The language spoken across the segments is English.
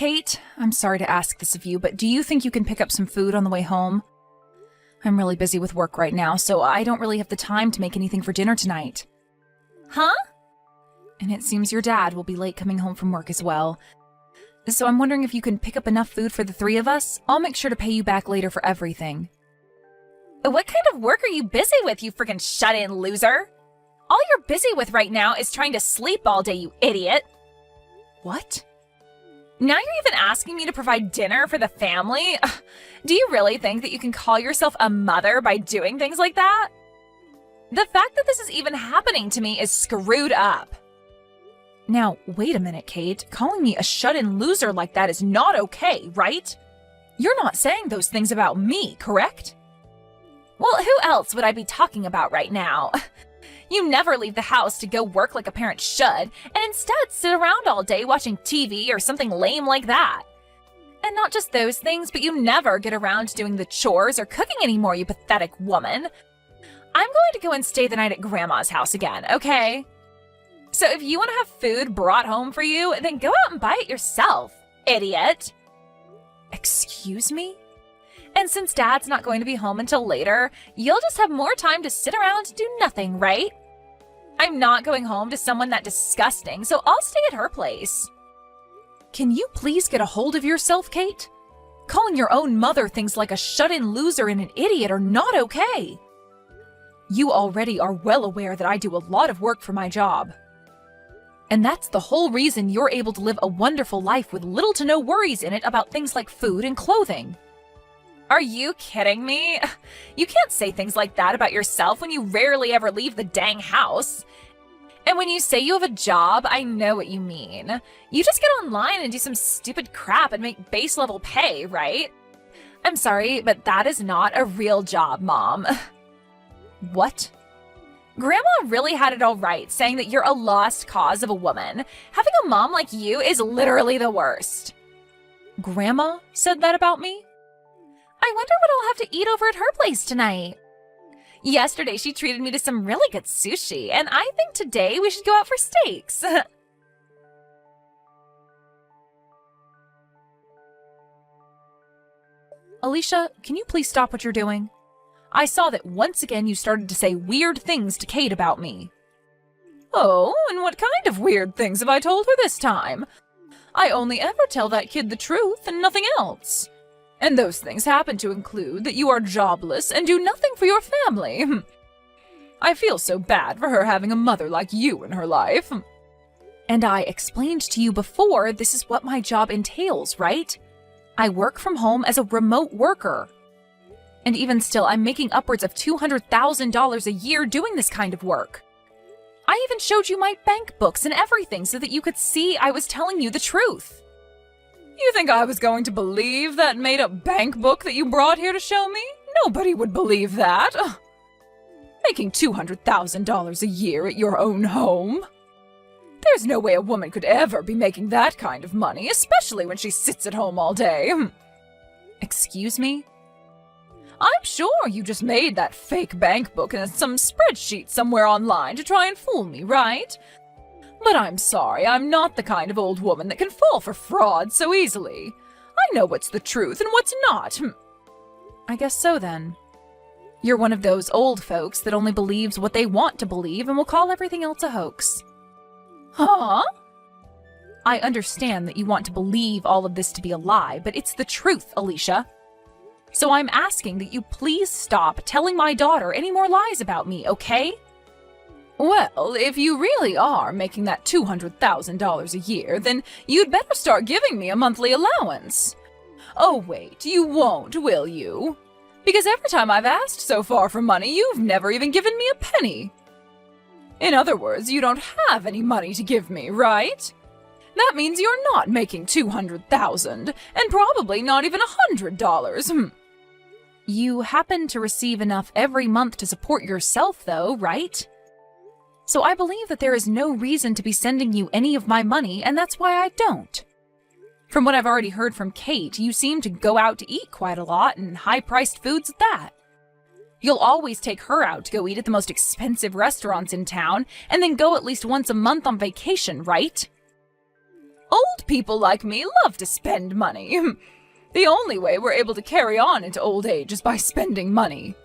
Kate, I'm sorry to ask this of you, but do you think you can pick up some food on the way home? I'm really busy with work right now, so I don't really have the time to make anything for dinner tonight. Huh? And it seems your dad will be late coming home from work as well. So I'm wondering if you can pick up enough food for the three of us. I'll make sure to pay you back later for everything. What kind of work are you busy with, you freaking shut-in loser? All you're busy with right now is trying to sleep all day, you idiot. What? Now you're even asking me to provide dinner for the family? Do you really think that you can call yourself a mother by doing things like that? The fact that this is even happening to me is screwed up. Now, wait a minute, Kate. Calling me a shut-in loser like that is not okay, right? You're not saying those things about me, correct? Well, who else would I be talking about right now? You never leave the house to go work like a parent should, and instead sit around all day watching TV or something lame like that. And not just those things, but you never get around doing the chores or cooking anymore, you pathetic woman. I'm going to go and stay the night at Grandma's house again, okay? So if you want to have food brought home for you, then go out and buy it yourself, idiot. Excuse me? And since Dad's not going to be home until later, you'll just have more time to sit around and do nothing, right? I'm not going home to someone that disgusting, so I'll stay at her place. Can you please get a hold of yourself, Kate? Calling your own mother things like a shut-in loser and an idiot are not okay. You already are well aware that I do a lot of work for my job. And that's the whole reason you're able to live a wonderful life with little to no worries in it about things like food and clothing. Are you kidding me? You can't say things like that about yourself when you rarely ever leave the dang house. And when you say you have a job, I know what you mean. You just get online and do some stupid crap and make base level pay, right? I'm sorry, but that is not a real job, Mom. What? Grandma really had it all right, saying that you're a lost cause of a woman. Having a mom like you is literally the worst. Grandma said that about me? I wonder what I'll have to eat over at her place tonight. Yesterday, she treated me to some really good sushi, and I think today we should go out for steaks. Alicia, can you please stop what you're doing? I saw that once again you started to say weird things to Kate about me. Oh, and what kind of weird things have I told her this time? I only ever tell that kid the truth and nothing else. And those things happen to include that you are jobless and do nothing for your family. I feel so bad for her having a mother like you in her life. And I explained to you before, this is what my job entails, right? I work from home as a remote worker. And even still, I'm making upwards of $200,000 a year doing this kind of work. I even showed you my bank books and everything so that you could see I was telling you the truth. You think I was going to believe that made-up bank book that you brought here to show me? Nobody would believe that. Ugh. Making $200,000 a year at your own home? There's no way a woman could ever be making that kind of money, especially when she sits at home all day. Excuse me? I'm sure you just made that fake bank book in some spreadsheet somewhere online to try and fool me, right? But I'm sorry, I'm not the kind of old woman that can fall for fraud so easily. I know what's the truth and what's not. I guess so then. You're one of those old folks that only believes what they want to believe and will call everything else a hoax. Huh? I understand that you want to believe all of this to be a lie, but it's the truth, Alicia. So I'm asking that you please stop telling my daughter any more lies about me, okay? Well, if you really are making that $200,000 a year, then you'd better start giving me a monthly allowance. Oh wait, you won't, will you? Because every time I've asked so far for money, you've never even given me a penny. In other words, you don't have any money to give me, right? That means you're not making $200,000, and probably not even $100. You happen to receive enough every month to support yourself, though, right? So I believe that there is no reason to be sending you any of my money, and that's why I don't. From what I've already heard from Kate, you seem to go out to eat quite a lot, and high-priced foods at that. You'll always take her out to go eat at the most expensive restaurants in town, and then go at least once a month on vacation, right? Old people like me love to spend money. The only way we're able to carry on into old age is by spending money.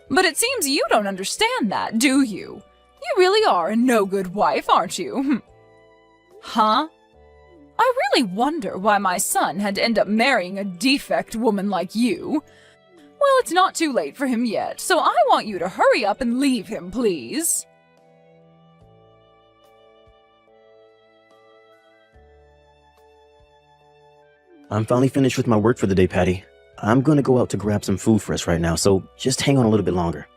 But it seems you don't understand that, do you? You really are a no-good wife, aren't you? Huh? I really wonder why my son had to end up marrying a defect woman like you. Well, it's not too late for him yet, so I want you to hurry up and leave him, please. I'm finally finished with my work for the day, Patty. I'm gonna go out to grab some food for us right now, so just hang on a little bit longer.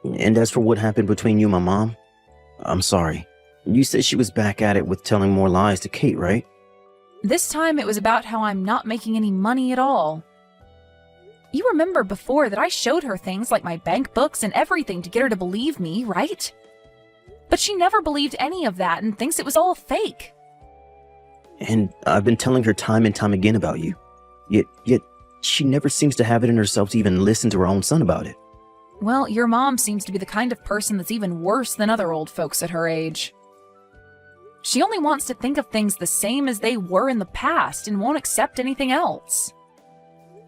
And as for what happened between you and my mom, I'm sorry. You said she was back at it with telling more lies to Kate, right? This time it was about how I'm not making any money at all. You remember before that I showed her things like my bank books and everything to get her to believe me, right? But she never believed any of that and thinks it was all fake. And I've been telling her time and time again about you. Yet she never seems to have it in herself to even listen to her own son about it. Well, your mom seems to be the kind of person that's even worse than other old folks at her age. She only wants to think of things the same as they were in the past and won't accept anything else.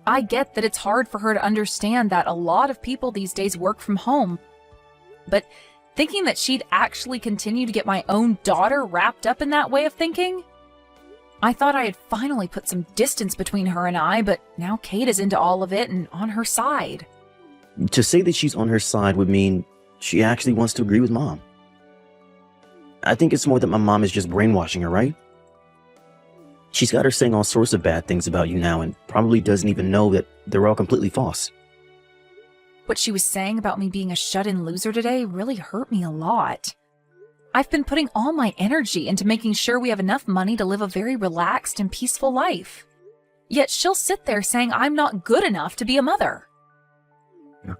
I get that it's hard for her to understand that a lot of people these days work from home, but thinking that she'd actually continue to get my own daughter wrapped up in that way of thinking? I thought I had finally put some distance between her and I, but now Kate is into all of it and on her side. To say that she's on her side would mean she actually wants to agree with Mom. I think it's more that my mom is just brainwashing her, right? She's got her saying all sorts of bad things about you now and probably doesn't even know that they're all completely false. What she was saying about me being a shut-in loser today really hurt me a lot. I've been putting all my energy into making sure we have enough money to live a very relaxed and peaceful life. Yet she'll sit there saying I'm not good enough to be a mother.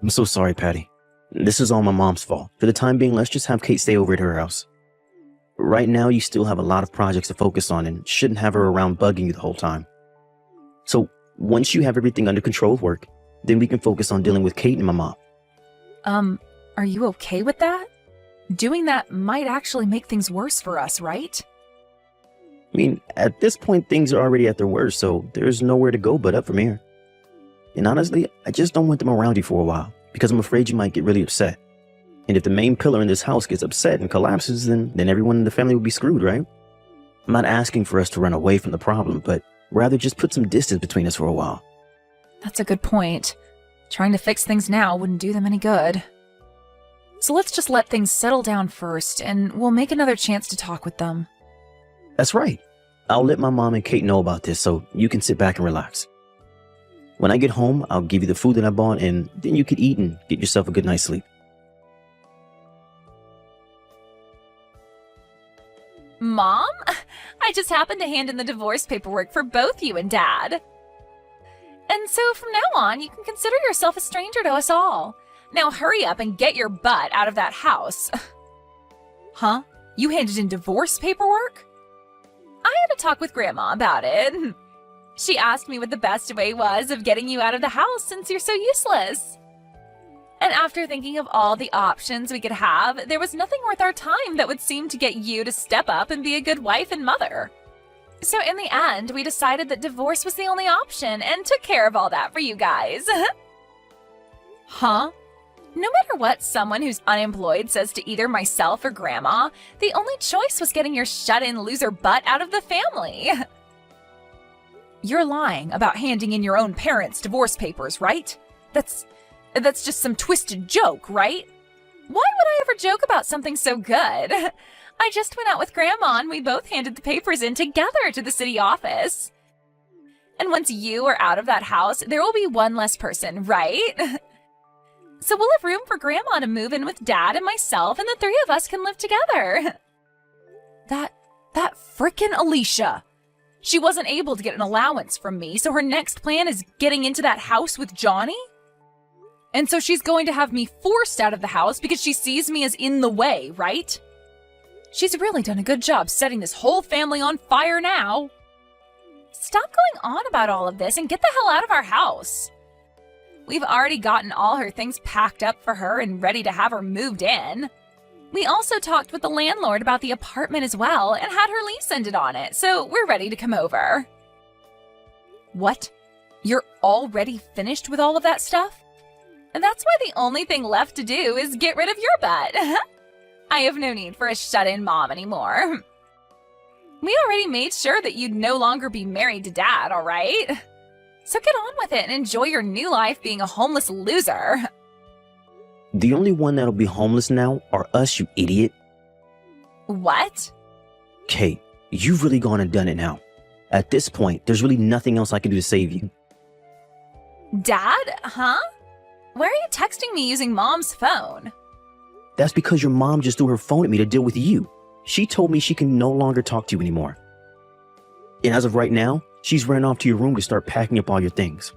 I'm so sorry, Patty. This is all my mom's fault. For the time being, let's just have Kate stay over at her house. Right now, you still have a lot of projects to focus on and shouldn't have her around bugging you the whole time. So, once you have everything under control of work, then we can focus on dealing with Kate and my mom. Are you okay with that? Doing that might actually make things worse for us, right? I mean, at this point, things are already at their worst, so there's nowhere to go but up from here. And honestly, I just don't want them around you for a while, because I'm afraid you might get really upset. And if the main pillar in this house gets upset and collapses, then everyone in the family will be screwed, right? I'm not asking for us to run away from the problem, but rather just put some distance between us for a while. That's a good point. Trying to fix things now wouldn't do them any good. So let's just let things settle down first, and we'll make another chance to talk with them. That's right. I'll let my mom and Kate know about this so you can sit back and relax. When I get home, I'll give you the food that I bought, and then you can eat and get yourself a good night's sleep. Mom? I just happened to hand in the divorce paperwork for both you and Dad. And so from now on, you can consider yourself a stranger to us all. Now hurry up and get your butt out of that house. Huh? You handed in divorce paperwork? I had a talk with Grandma about it. She asked me what the best way was of getting you out of the house since you're so useless. And after thinking of all the options we could have, there was nothing worth our time that would seem to get you to step up and be a good wife and mother. So in the end, we decided that divorce was the only option and took care of all that for you guys. Huh? No matter what someone who's unemployed says to either myself or Grandma, the only choice was getting your shut-in loser butt out of the family. You're lying about handing in your own parents' divorce papers, right? That's just some twisted joke, right? Why would I ever joke about something so good? I just went out with Grandma and we both handed the papers in together to the city office. And once you are out of that house, there will be one less person, right? So we'll have room for Grandma to move in with Dad and myself, and the three of us can live together. That frickin' Alicia. She wasn't able to get an allowance from me, so her next plan is getting into that house with Johnny? And so she's going to have me forced out of the house because she sees me as in the way, right? She's really done a good job setting this whole family on fire now. Stop going on about all of this and get the hell out of our house. We've already gotten all her things packed up for her and ready to have her moved in. We also talked with the landlord about the apartment as well and had her lease ended on it, so we're ready to come over. What? You're already finished with all of that stuff? And that's why the only thing left to do is get rid of your butt. I have no need for a shut-in mom anymore. We already made sure that you'd no longer be married to Dad, all right? So get on with it and enjoy your new life being a homeless loser. The only one that'll be homeless now are us, you idiot. What? Kate, you've really gone and done it now. At this point, there's really nothing else I can do to save you. Dad? Huh? Why are you texting me using Mom's phone? That's because your mom just threw her phone at me to deal with you. She told me she can no longer talk to you anymore. And as of right now, she's ran off to your room to start packing up all your things.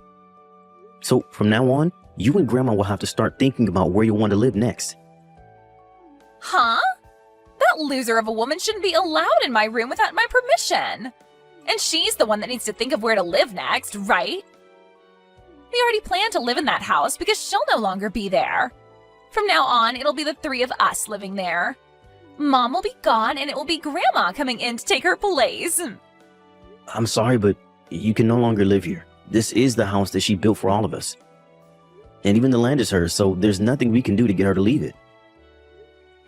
So from now on, you and Grandma will have to start thinking about where you want to live next. Huh? That loser of a woman shouldn't be allowed in my room without my permission. And she's the one that needs to think of where to live next, right? We already planned to live in that house because she'll no longer be there. From now on, it'll be the three of us living there. Mom will be gone and it will be Grandma coming in to take her place. I'm sorry, but you can no longer live here. This is the house that she built for all of us. And even the land is hers, so there's nothing we can do to get her to leave it.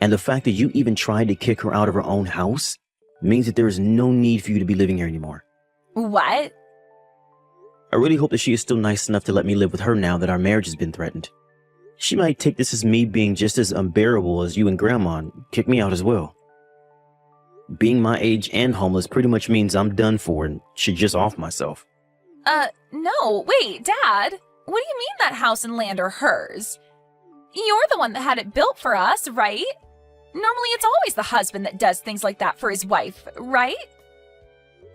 And the fact that you even tried to kick her out of her own house means that there is no need for you to be living here anymore. What? I really hope that she is still nice enough to let me live with her now that our marriage has been threatened. She might take this as me being just as unbearable as you and Grandma and kick me out as well. Being my age and homeless pretty much means I'm done for and should just off myself. No, wait, Dad. What do you mean that house and land are hers? You're the one that had it built for us, right? Normally it's always the husband that does things like that for his wife, right?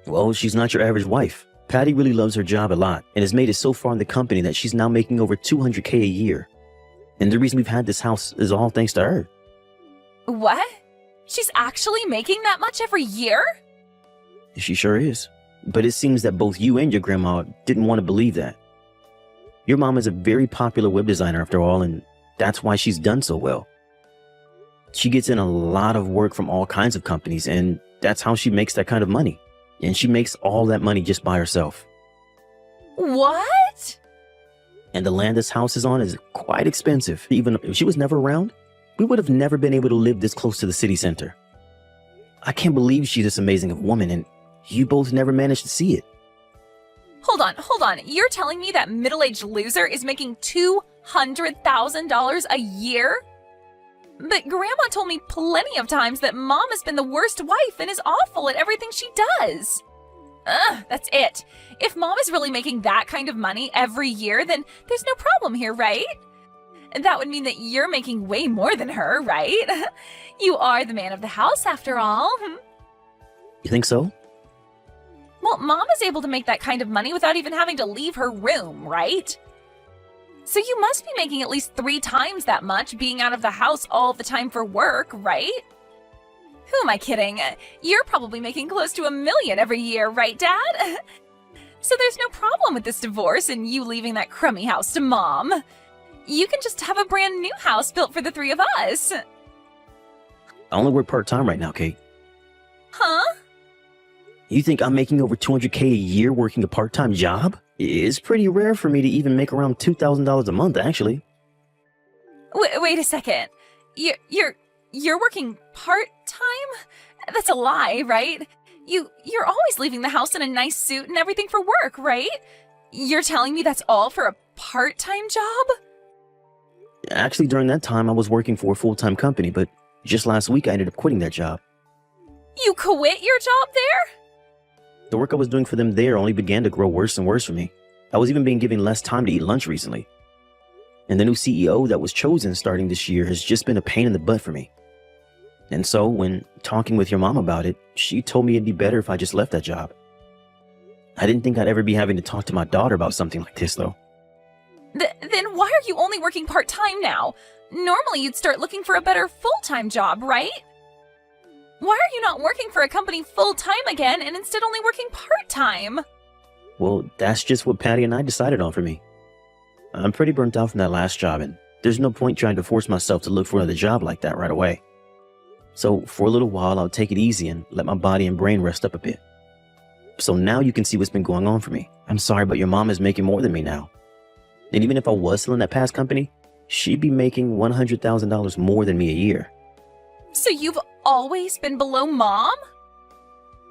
Well, she's not your average wife. Patty really loves her job a lot and has made it so far in the company that she's now making over $200K a year. And the reason we've had this house is all thanks to her. What? She's actually making that much every year? She sure is. But it seems that both you and your grandma didn't want to believe that. Your mom is a very popular web designer after all, and that's why she's done so well. She gets in a lot of work from all kinds of companies, and that's how she makes that kind of money. And she makes all that money just by herself. What? And the land this house is on is quite expensive. Even if she was never around, we would have never been able to live this close to the city center. I can't believe she's this amazing of a woman, and you both never managed to see it. Hold on. You're telling me that middle-aged loser is making $200,000 a year? But Grandma told me plenty of times that Mom has been the worst wife and is awful at everything she does. That's it. If Mom is really making that kind of money every year, then there's no problem here, right? That would mean that you're making way more than her, right? You are the man of the house, after all. You think so? Well, Mom is able to make that kind of money without even having to leave her room, right? So you must be making at least 3 times that much being out of the house all the time for work, right? Who am I kidding? You're probably making close to $1 million every year, right, Dad? So there's no problem with this divorce and you leaving that crummy house to Mom. You can just have a brand new house built for the 3 of us. I only work part-time right now, Kate. Huh? You think I'm making over $200K a year working a part-time job? It's pretty rare for me to even make around $2,000 a month, actually. Wait a second. You're working part-time? That's a lie, right? You're always leaving the house in a nice suit and everything for work, right? You're telling me that's all for a part-time job? Actually, during that time, I was working for a full-time company, but just last week I ended up quitting that job. You quit your job there? The work I was doing for them there only began to grow worse and worse for me. I was even being given less time to eat lunch recently. And the new CEO that was chosen starting this year has just been a pain in the butt for me. And so, when talking with your mom about it, she told me it'd be better if I just left that job. I didn't think I'd ever be having to talk to my daughter about something like this, though. Then why are you only working part-time now? Normally you'd start looking for a better full-time job, right? Why are you not working for a company full-time again and instead only working part-time? Well, that's just what Patty and I decided on for me. I'm pretty burnt out from that last job, and there's no point trying to force myself to look for another job like that right away. So for a little while, I'll take it easy and let my body and brain rest up a bit. So now you can see what's been going on for me. I'm sorry, but your mom is making more than me now. And even if I was still in that past company, she'd be making $100,000 more than me a year. So you've always been below Mom?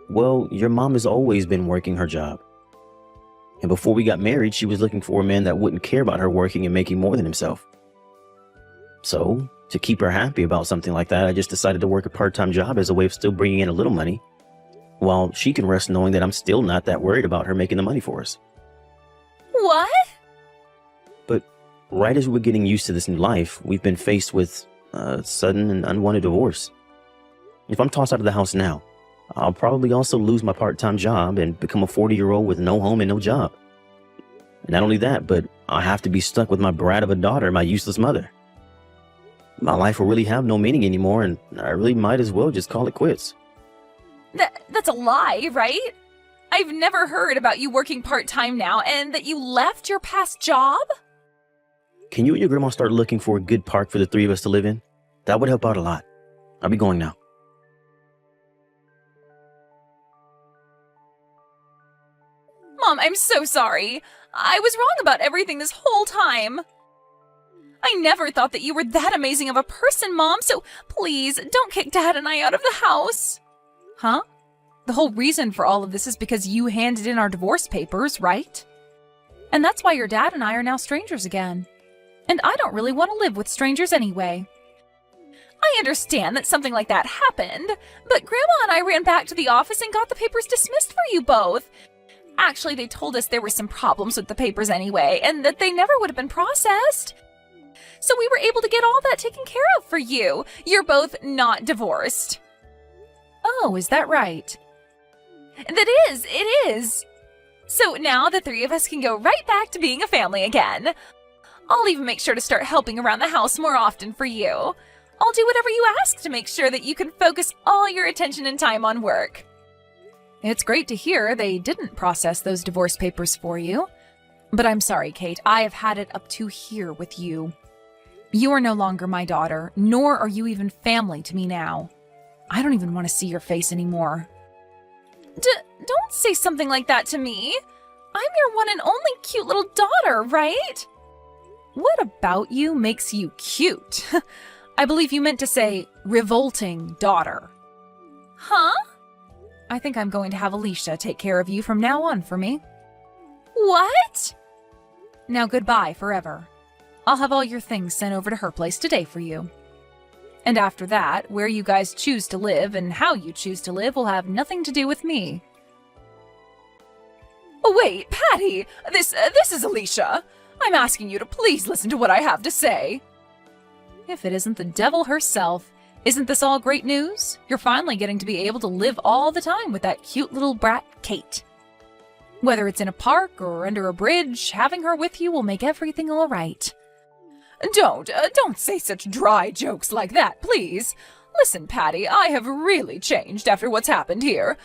Well, your mom has always been working her job. And before we got married, she was looking for a man that wouldn't care about her working and making more than himself. So, to keep her happy about something like that, I just decided to work a part-time job as a way of still bringing in a little money, while she can rest knowing that I'm still not that worried about her making the money for us. What? But right as we're getting used to this new life, we've been faced with a sudden and unwanted divorce. If I'm tossed out of the house now, I'll probably also lose my part-time job and become a 40-year-old with no home and no job. And not only that, but I'll have to be stuck with my brat of a daughter and my useless mother. My life will really have no meaning anymore, and I really might as well just call it quits. That's a lie, right? I've never heard about you working part-time now and that you left your past job? Can you and your grandma start looking for a good park for the three of us to live in? That would help out a lot. I'll be going now. Mom, I'm so sorry. I was wrong about everything this whole time. I never thought that you were that amazing of a person, Mom, so please don't kick Dad and I out of the house. Huh? The whole reason for all of this is because you handed in our divorce papers, right? And that's why your dad and I are now strangers again. And I don't really want to live with strangers anyway. I understand that something like that happened, but Grandma and I ran back to the office and got the papers dismissed for you both. Actually, they told us there were some problems with the papers anyway, and that they never would have been processed. So we were able to get all that taken care of for you. You're both not divorced. Oh, is that right? It is. So now the three of us can go right back to being a family again. I'll even make sure to start helping around the house more often for you. I'll do whatever you ask to make sure that you can focus all your attention and time on work. It's great to hear they didn't process those divorce papers for you. But I'm sorry, Kate, I have had it up to here with you. You are no longer my daughter, nor are you even family to me now. I don't even want to see your face anymore. Don't say something like that to me. I'm your one and only cute little daughter, right? What about you makes you cute? I believe you meant to say revolting daughter. Huh? I think I'm going to have Alicia take care of you from now on for me. What? Now goodbye forever. I'll have all your things sent over to her place today for you. And after that, where you guys choose to live and how you choose to live will have nothing to do with me. Oh, wait, Patty! This is Alicia. I'm asking you to please listen to what I have to say. If it isn't the devil herself, isn't this all great news? You're finally getting to be able to live all the time with that cute little brat, Kate. Whether it's in a park or under a bridge, having her with you will make everything all right. Don't say such dry jokes like that, please. Listen, Patty, I have really changed after what's happened here.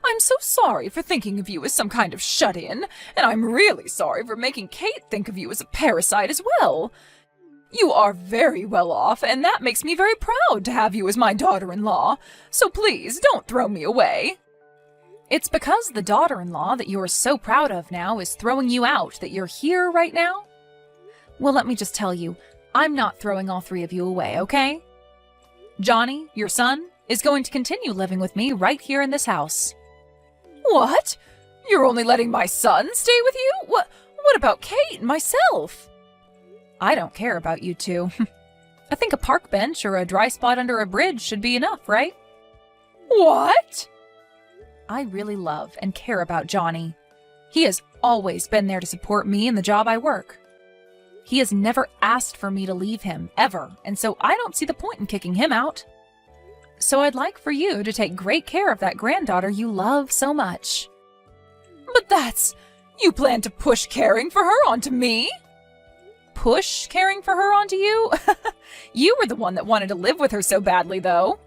I'm so sorry for thinking of you as some kind of shut-in, and I'm really sorry for making Kate think of you as a parasite as well. You are very well off, and that makes me very proud to have you as my daughter-in-law, so please don't throw me away. It's because the daughter-in-law that you're so proud of now is throwing you out that you're here right now? Well, let me just tell you, I'm not throwing all three of you away, okay? Johnny, your son, is going to continue living with me right here in this house. What? You're only letting my son stay with you? What about Kate and myself? I don't care about you two. I think a park bench or a dry spot under a bridge should be enough, right? What? I really love and care about Johnny. He has always been there to support me in the job I work. He has never asked for me to leave him, ever, and so I don't see the point in kicking him out. So I'd like for you to take great care of that granddaughter you love so much. But you plan to push caring for her onto me? Push caring for her onto you? You were the one that wanted to live with her so badly, though.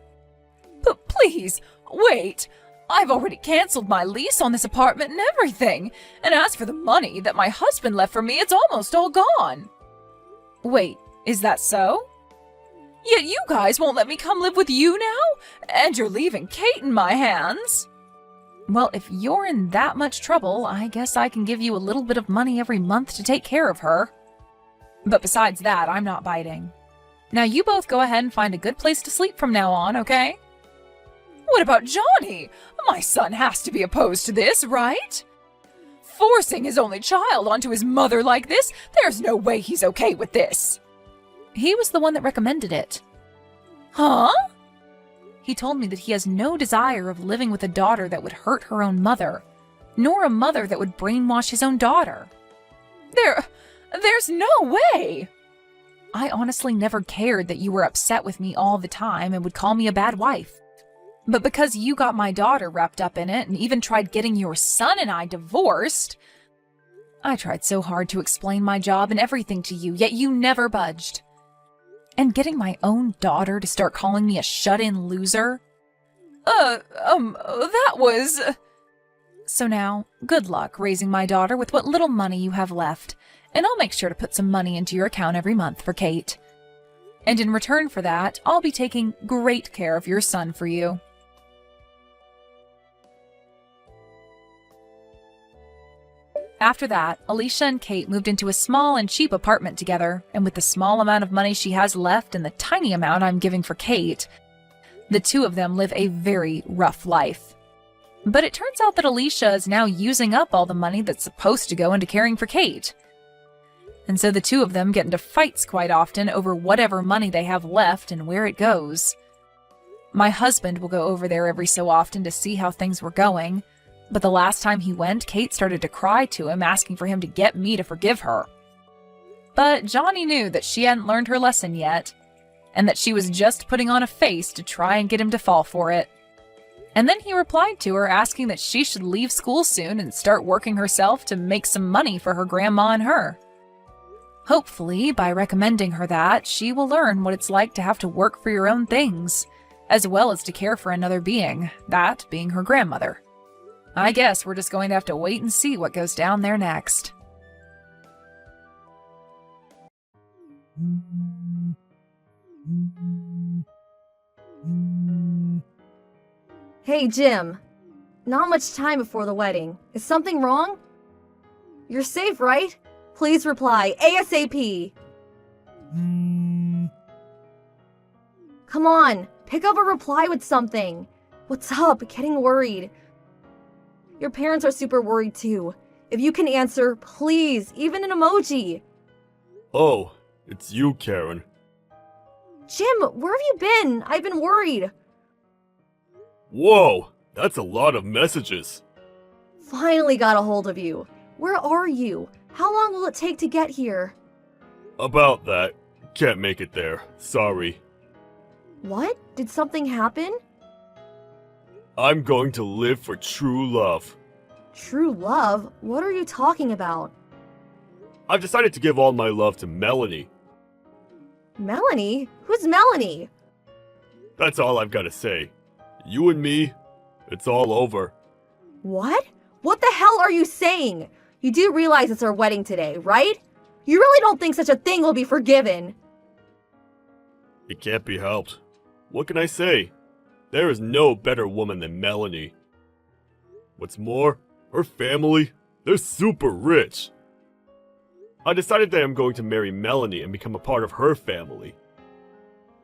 But please, wait. I've already canceled my lease on this apartment and everything. And as for the money that my husband left for me, it's almost all gone. Wait, is that so? Yet you guys won't let me come live with you now? And you're leaving Kate in my hands? Well, if you're in that much trouble, I guess I can give you a little bit of money every month to take care of her. But besides that, I'm not biting. Now you both go ahead and find a good place to sleep from now on, okay? What about Johnny? My son has to be opposed to this, right? Forcing his only child onto his mother like this, there's no way he's okay with this. He was the one that recommended it. Huh? He told me that he has no desire of living with a daughter that would hurt her own mother, nor a mother that would brainwash his own daughter. There's no way! I honestly never cared that you were upset with me all the time and would call me a bad wife. But because you got my daughter wrapped up in it and even tried getting your son and I divorced, I tried so hard to explain my job and everything to you, yet you never budged. And getting my own daughter to start calling me a shut-in loser? That was... So now, good luck raising my daughter with what little money you have left, and I'll make sure to put some money into your account every month for Kate. And in return for that, I'll be taking great care of your son for you. After that, Alicia and Kate moved into a small and cheap apartment together, and with the small amount of money she has left and the tiny amount I'm giving for Kate, the two of them live a very rough life. But it turns out that Alicia is now using up all the money that's supposed to go into caring for Kate. And so the two of them get into fights quite often over whatever money they have left and where it goes. My husband will go over there every so often to see how things were going, but the last time he went, Kate started to cry to him, asking for him to get me to forgive her. But Johnny knew that she hadn't learned her lesson yet, and that she was just putting on a face to try and get him to fall for it. And then he replied to her, asking that she should leave school soon and start working herself to make some money for her grandma and her. Hopefully, by recommending her that, she will learn what it's like to have to work for your own things, as well as to care for another being, that being her grandmother. I guess we're just going to have to wait and see what goes down there next. Hey, Jim. Not much time before the wedding. Is something wrong? You're safe, right? Please reply ASAP. Come on, pick up a reply with something. What's up? Getting worried. Your parents are super worried too. If you can answer, please, even an emoji. Oh, it's you, Karen. Jim, where have you been? I've been worried. Whoa, that's a lot of messages. Finally got a hold of you. Where are you? How long will it take to get here? About that. Can't make it there. Sorry. What? Did something happen? I'm going to live for true love. True love? What are you talking about? I've decided to give all my love to Melanie. Melanie? Who's Melanie? That's all I've got to say. You and me, it's all over. What? What the hell are you saying? You do realize it's our wedding today, right? You really don't think such a thing will be forgiven? It can't be helped. What can I say? There is no better woman than Melanie. What's more, her family, they're super rich. I decided that I'm going to marry Melanie and become a part of her family.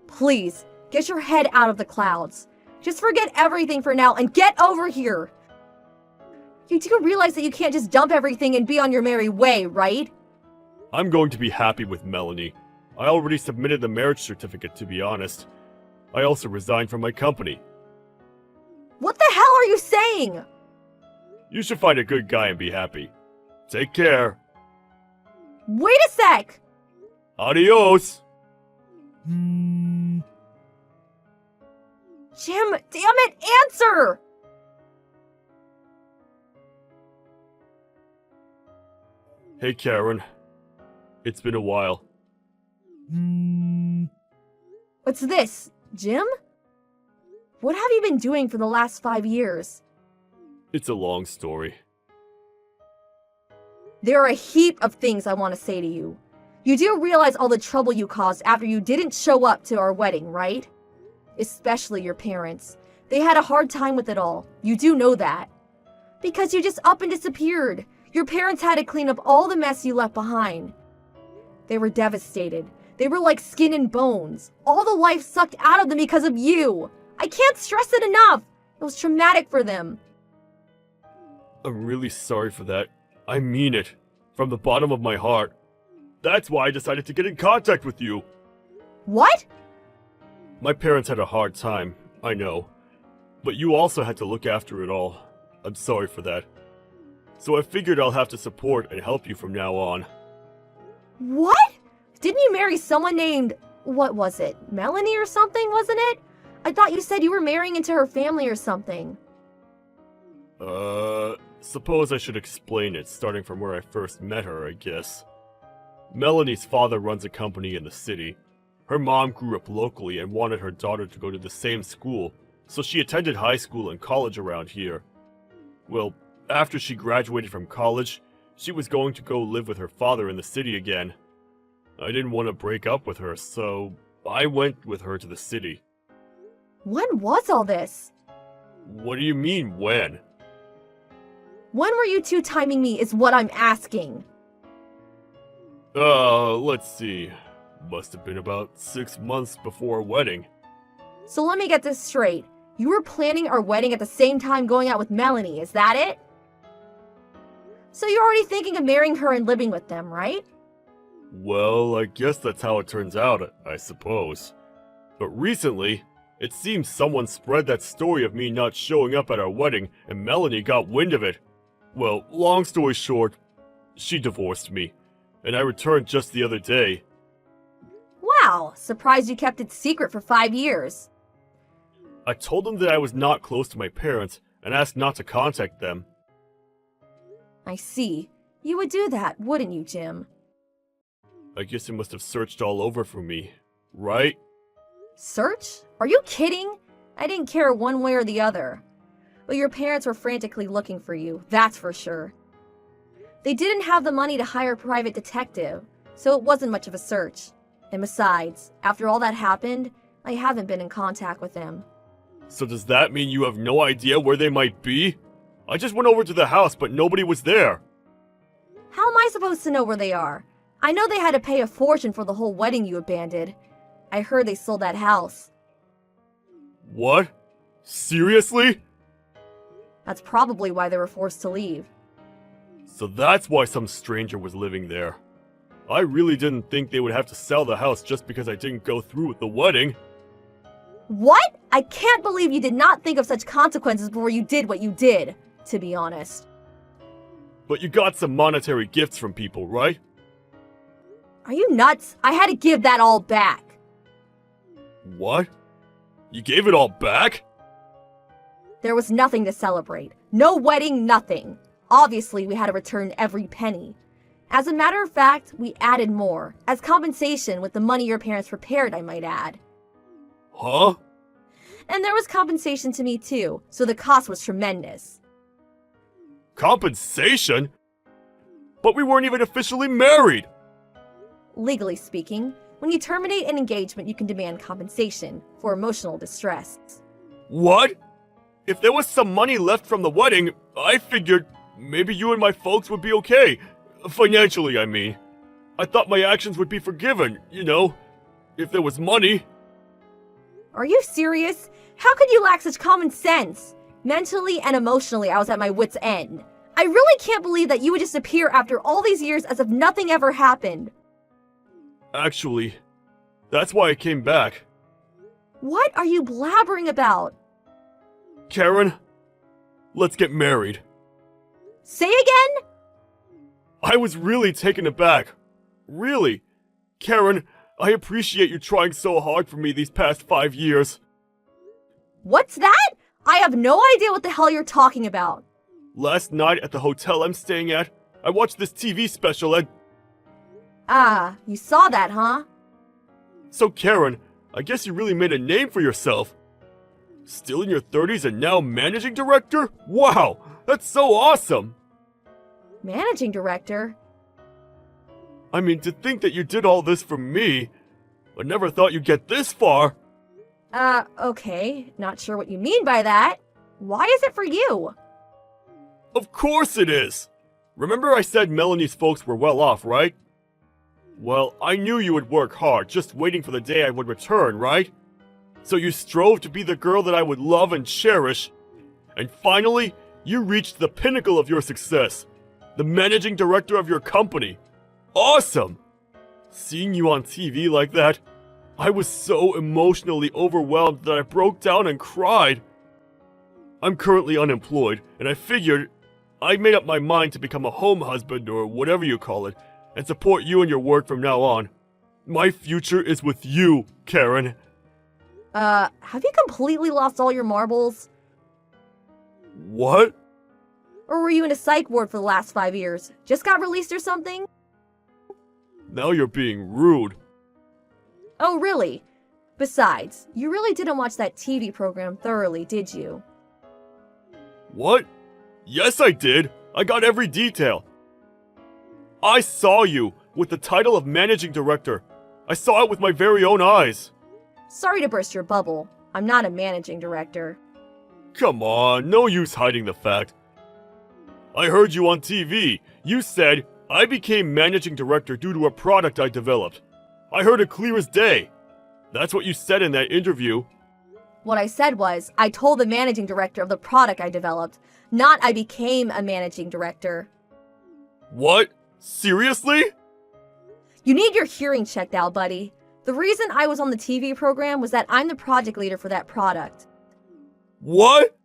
Please, get your head out of the clouds. Just forget everything for now and get over here. You do realize that you can't just dump everything and be on your merry way, right? I'm going to be happy with Melanie. I already submitted the marriage certificate, to be honest. I also resigned from my company. What the hell are you saying? You should find a good guy and be happy. Take care. Wait a sec! Adios! Jim, damn it, answer! Hey, Karen. It's been a while. What's this, Jim? What have you been doing for the last 5 years? It's a long story. There are a heap of things I want to say to you. You do realize all the trouble you caused after you didn't show up to our wedding, right? Especially your parents. They had a hard time with it all. You do know that. Because you just up and disappeared. Your parents had to clean up all the mess you left behind. They were devastated. They were like skin and bones. All the life sucked out of them because of you. I can't stress it enough. It was traumatic for them. I'm really sorry for that. I mean it. From the bottom of my heart. That's why I decided to get in contact with you. What? My parents had a hard time, I know. But you also had to look after it all. I'm sorry for that. So I figured I'll have to support and help you from now on. What? Didn't you marry someone named, what was it, Melanie or something, wasn't it? I thought you said you were marrying into her family or something. Suppose I should explain it, starting from where I first met her, I guess. Melanie's father runs a company in the city. Her mom grew up locally and wanted her daughter to go to the same school, so she attended high school and college around here. Well, after she graduated from college, she was going to go live with her father in the city again. I didn't want to break up with her, so I went with her to the city. When was all this? What do you mean, when? When were you two timing me is what I'm asking. Let's see. Must have been about 6 months before our wedding. So let me get this straight. You were planning our wedding at the same time going out with Melanie, is that it? So you're already thinking of marrying her and living with them, right? Well, I guess that's how it turns out, I suppose. But recently, it seems someone spread that story of me not showing up at our wedding and Melanie got wind of it. Well, long story short, she divorced me, and I returned just the other day. Wow, surprised you kept it secret for 5 years. I told them that I was not close to my parents and asked not to contact them. I see. You would do that, wouldn't you, Jim? I guess they must have searched all over for me, right? Search? Are you kidding? I didn't care one way or the other. But your parents were frantically looking for you, that's for sure. They didn't have the money to hire a private detective, so it wasn't much of a search. And besides, after all that happened, I haven't been in contact with them. So does that mean you have no idea where they might be? I just went over to the house, but nobody was there. How am I supposed to know where they are? I know they had to pay a fortune for the whole wedding you abandoned. I heard they sold that house. What? Seriously? That's probably why they were forced to leave. So that's why some stranger was living there. I really didn't think they would have to sell the house just because I didn't go through with the wedding. What? I can't believe you did not think of such consequences before you did what you did, to be honest. But you got some monetary gifts from people, right? Are you nuts? I had to give that all back. What? You gave it all back? There was nothing to celebrate. No wedding, nothing. Obviously, we had to return every penny. As a matter of fact, we added more, as compensation with the money your parents prepared, I might add. Huh? And there was compensation to me too, so the cost was tremendous. Compensation? But we weren't even officially married! Legally speaking, when you terminate an engagement, you can demand compensation for emotional distress. What? If there was some money left from the wedding, I figured maybe you and my folks would be okay. Financially, I mean. I thought my actions would be forgiven, you know, if there was money. Are you serious? How could you lack such common sense? Mentally and emotionally, I was at my wit's end. I really can't believe that you would just appear after all these years as if nothing ever happened. Actually, that's why I came back. What are you blabbering about? Karen, let's get married. Say again? I was really taken aback. Really. Karen, I appreciate you trying so hard for me these past 5 years. What's that? I have no idea what the hell you're talking about. Last night at the hotel I'm staying at, I watched this TV special and... Ah, you saw that, huh? So Karen, I guess you really made a name for yourself. Still in your 30s and now managing director? Wow, that's so awesome! Managing director? I mean, to think that you did all this for me. I never thought you'd get this far. Okay. Not sure what you mean by that. Why is it for you? Of course it is! Remember I said Melanie's folks were well off, right? Well, I knew you would work hard, just waiting for the day I would return, right? So you strove to be the girl that I would love and cherish. And finally, you reached the pinnacle of your success. The managing director of your company. Awesome! Seeing you on TV like that, I was so emotionally overwhelmed that I broke down and cried. I'm currently unemployed, and I figured I made up my mind to become a home husband or whatever you call it, and support you in your work from now on. My future is with you, Karen. Have you completely lost all your marbles? What? Or were you in a psych ward for the last 5 years? Just got released or something? Now you're being rude. Oh, really? Besides, you really didn't watch that TV program thoroughly, did you? What? Yes, I did. I got every detail. I saw you with the title of managing director. I saw it with my very own eyes. Sorry to burst your bubble. I'm not a managing director. Come on, no use hiding the fact. I heard you on TV. You said, I became managing director due to a product I developed. I heard it clear as day. That's what you said in that interview. What I said was, I told the managing director of the product I developed, not I became a managing director. What? Seriously? You need your hearing checked out, buddy. The reason I was on the TV program was that I'm the project leader for that product. What?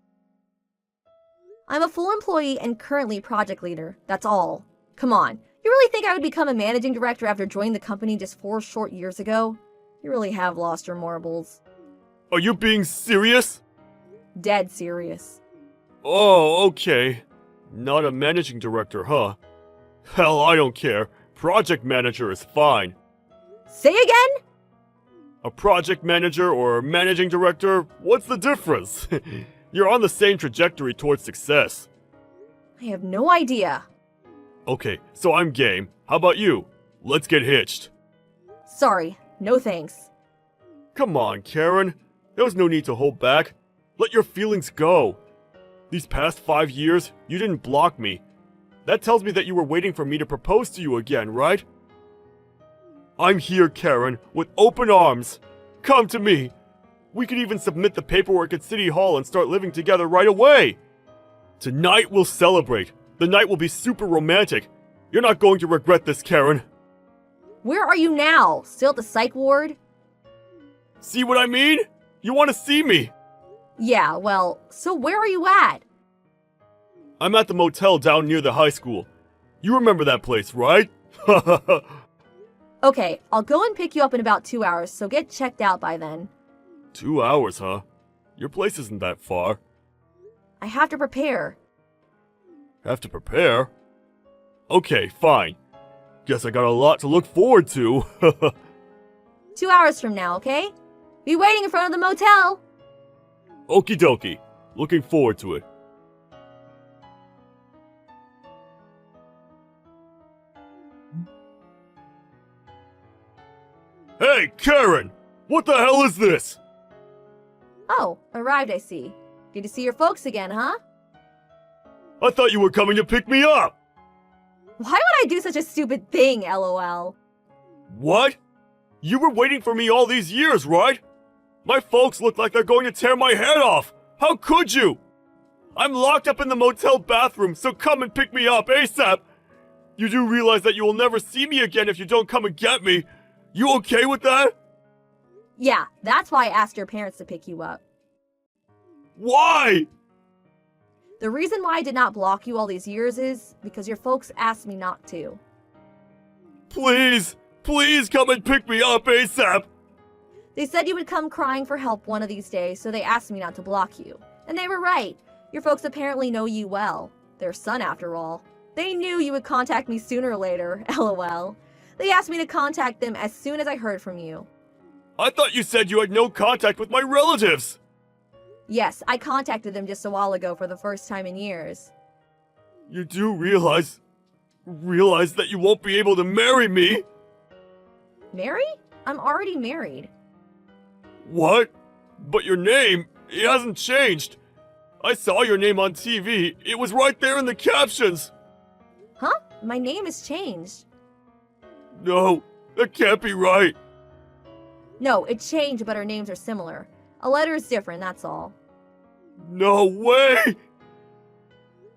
I'm a full employee and currently project leader. That's all. Come on. You really think I would become a managing director after joining the company just 4 short years ago? You really have lost your marbles. Are you being serious? Dead serious. Oh, okay. Not a managing director, huh? Hell, I don't care. Project manager is fine. Say again? A project manager or managing director, what's the difference? You're on the same trajectory towards success. I have no idea. Okay, so I'm game. How about you? Let's get hitched. Sorry, no thanks. Come on, Karen. There was no need to hold back. Let your feelings go. These past 5 years, you didn't block me. That tells me that you were waiting for me to propose to you again, right? I'm here, Karen, with open arms. Come to me. We could even submit the paperwork at City Hall and start living together right away. Tonight we'll celebrate. The night will be super romantic. You're not going to regret this, Karen. Where are you now? Still at the psych ward? See what I mean? You want to see me? Yeah, well, so where are you at? I'm at the motel down near the high school. You remember that place, right? Okay, I'll go and pick you up in about 2 hours, so get checked out by then. 2 hours, huh? Your place isn't that far. I have to prepare. Have to prepare? Okay, fine. Guess I got a lot to look forward to. 2 hours from now, okay? Be waiting in front of the motel. Okie dokie. Looking forward to it. Hey, Karen! What the hell is this? Oh, arrived, I see. Good to see your folks again, huh? I thought you were coming to pick me up! Why would I do such a stupid thing, lol? What? You were waiting for me all these years, right? My folks look like they're going to tear my head off! How could you? I'm locked up in the motel bathroom, so come and pick me up ASAP! You do realize that you will never see me again if you don't come and get me. You okay with that? Yeah, that's why I asked your parents to pick you up. Why? The reason why I did not block you all these years is because your folks asked me not to. Please, please come and pick me up ASAP! They said you would come crying for help one of these days, so they asked me not to block you. And they were right. Your folks apparently know you well. Their son, after all. They knew you would contact me sooner or later, lol. They asked me to contact them as soon as I heard from you. I thought you said you had no contact with my relatives! Yes, I contacted them just a while ago for the first time in years. You do realize realize that you won't be able to marry me. Mary? I'm already married. What? But your name, it hasn't changed. I saw your name on TV. It was right there in the captions. Huh? My name has changed. No, that can't be right. No, it changed, but our names are similar. A letter is different, that's all. No way!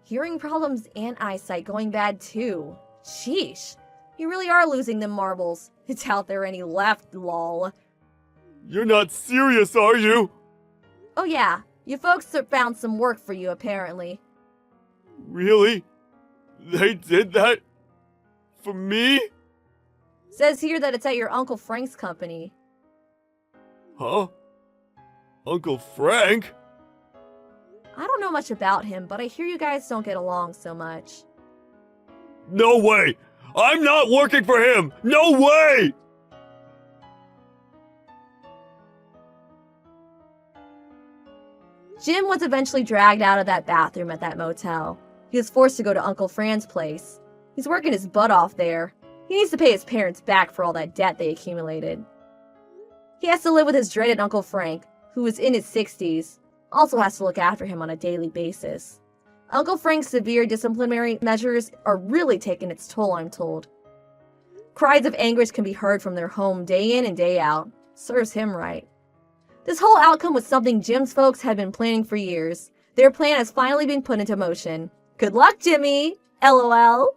Hearing problems and eyesight going bad too. Sheesh. You really are losing them marbles. It's out there any left, lol. You're not serious, are you? Oh yeah, you folks have found some work for you apparently. Really? They did that? For me? Says here that it's at your Uncle Frank's company. Huh? Uncle Frank? I don't know much about him, but I hear you guys don't get along so much. No way! I'm not working for him! No way! Jim was eventually dragged out of that bathroom at that motel. He was forced to go to Uncle Fran's place. He's working his butt off there. He needs to pay his parents back for all that debt they accumulated. He has to live with his dreaded Uncle Frank, who is in his 60s, also has to look after him on a daily basis. Uncle Frank's severe disciplinary measures are really taking its toll, I'm told. Cries of anguish can be heard from their home day in and day out. Serves him right. This whole outcome was something Jim's folks had been planning for years. Their plan has finally been put into motion. Good luck, Jimmy! LOL.